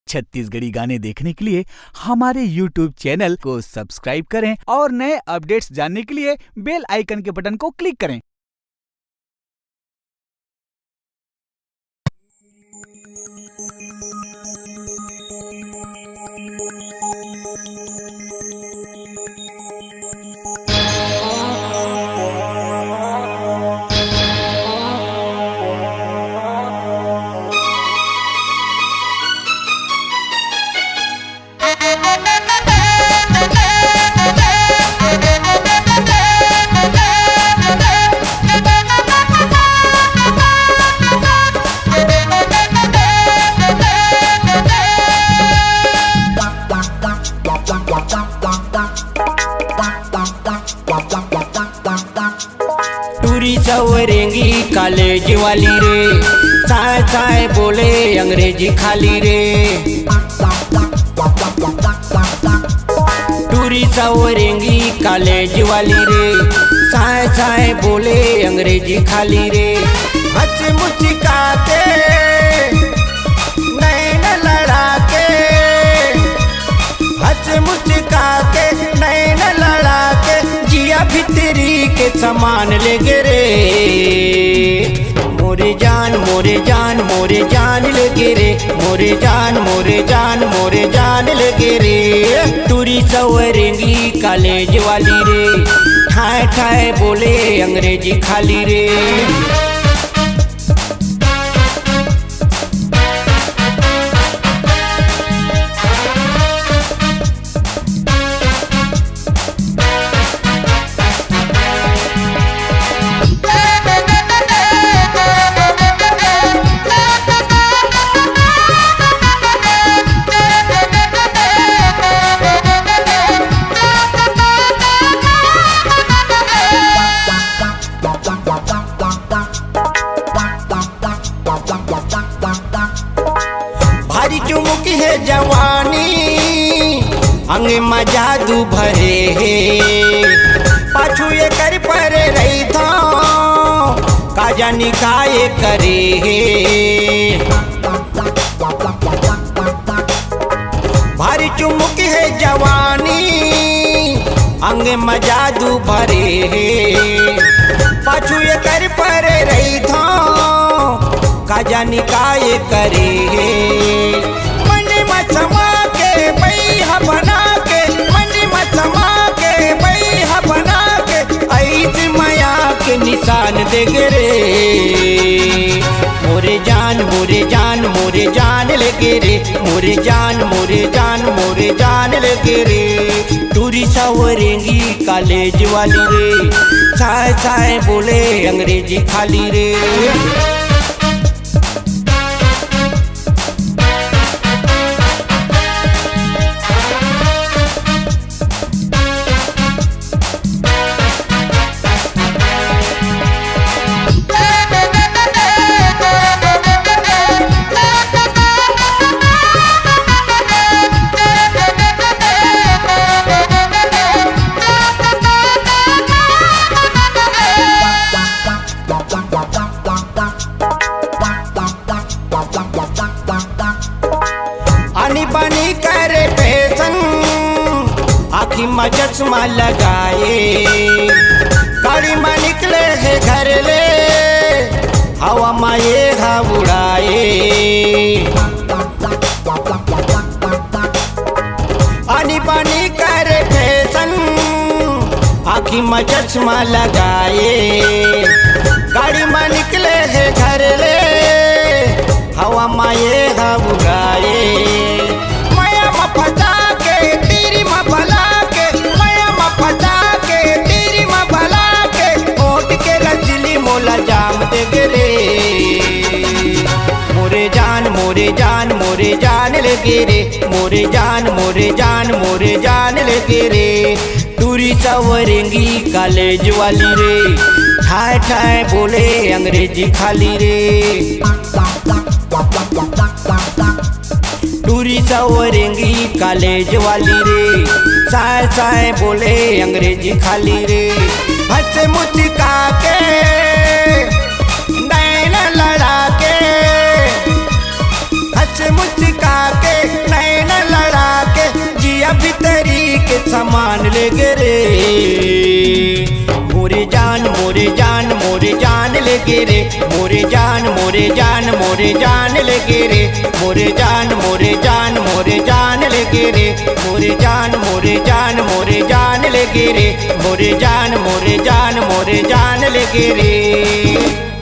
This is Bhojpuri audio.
छत्तीसगढ़ी गाने देखने के लिए हमारे YouTube चैनल को सब्सक्राइब करें और नए अपडेट्स जानने के लिए बेल आइकन के बटन को क्लिक करें। टूरी सवरेंगी कॉलेज वाली रे, चाय चाय बोले अंग्रेजी खाली रे। टूरी सवरेंगी कॉलेज वाली रे, चाय चाय बोले अंग्रेजी खाली रे। हंस मुस्का के नैन लड़ा के, हंस मुस्का के नैन लड़ा के, जिया भितरी के समान ले गे रे। मोरे जान मोरे जान मोरे जान ले गे रे, मोरे जान मोरे जान मोरे जान ले गे रे। टूरी सवरेंगी कॉलेज वाली रे, ठाए ठाए बोले अंग्रेजी खाली रे। भारी चुमुकी है जवानी, अंग में जादू भरे है। पाछू ये कर परे रही था, का जानी काये करे है। भारी चुमुकी है जवानी, अंग में जादू भरे है। पाछू ये कर परे रही था, का जानी काये करे। मन में समा के बैहा बना के, मन में समा के बैहा बना के, ऐसे माया के निशान दे गे रे। मोरे जान मोरे जान मोरे जान ले गे रे, मोरे जान मोरे जान मोरे जान ले गे रे। टूरी सवरेंगी कॉलेज वाली रे, चाय चाय बोले अंग्रेजी खाली रे। आनी बानी करे फैशन, आँखी में चश्मा लगाए, गाड़ी में निकले है घर ले, हवा में ये उड़ाए। आनी बानी करे फैशन, आँखी में चश्मा लगाए, गाड़ी में निकले है घर ले, हवा में ये उड़ाए। माया में फंसा के तेरी में भला के, माया में फंसा के तेरी में भला के, ओट के रचली मोला जाम दे गे रे। मोरे जान मोरे जान मोरे जान ले गे रे, मोरे जान मोरे जान मोरे जान ले गे रे। टूरी सवरेंगी कॉलेज वाली रे, ठाए ठाए बोले अंग्रेजी खाली रे। टूरी सवरेंगी कॉलेज वाली रे, चाय चाय बोले अंग्रेजी खाली रे। हंस मुस्का के नैन लड़ा के, हंस मुस्का के मोरे जान लगे रे, मोरे जान लगे रे, मोरे जान लगे रे, मोरे जान लगे रे।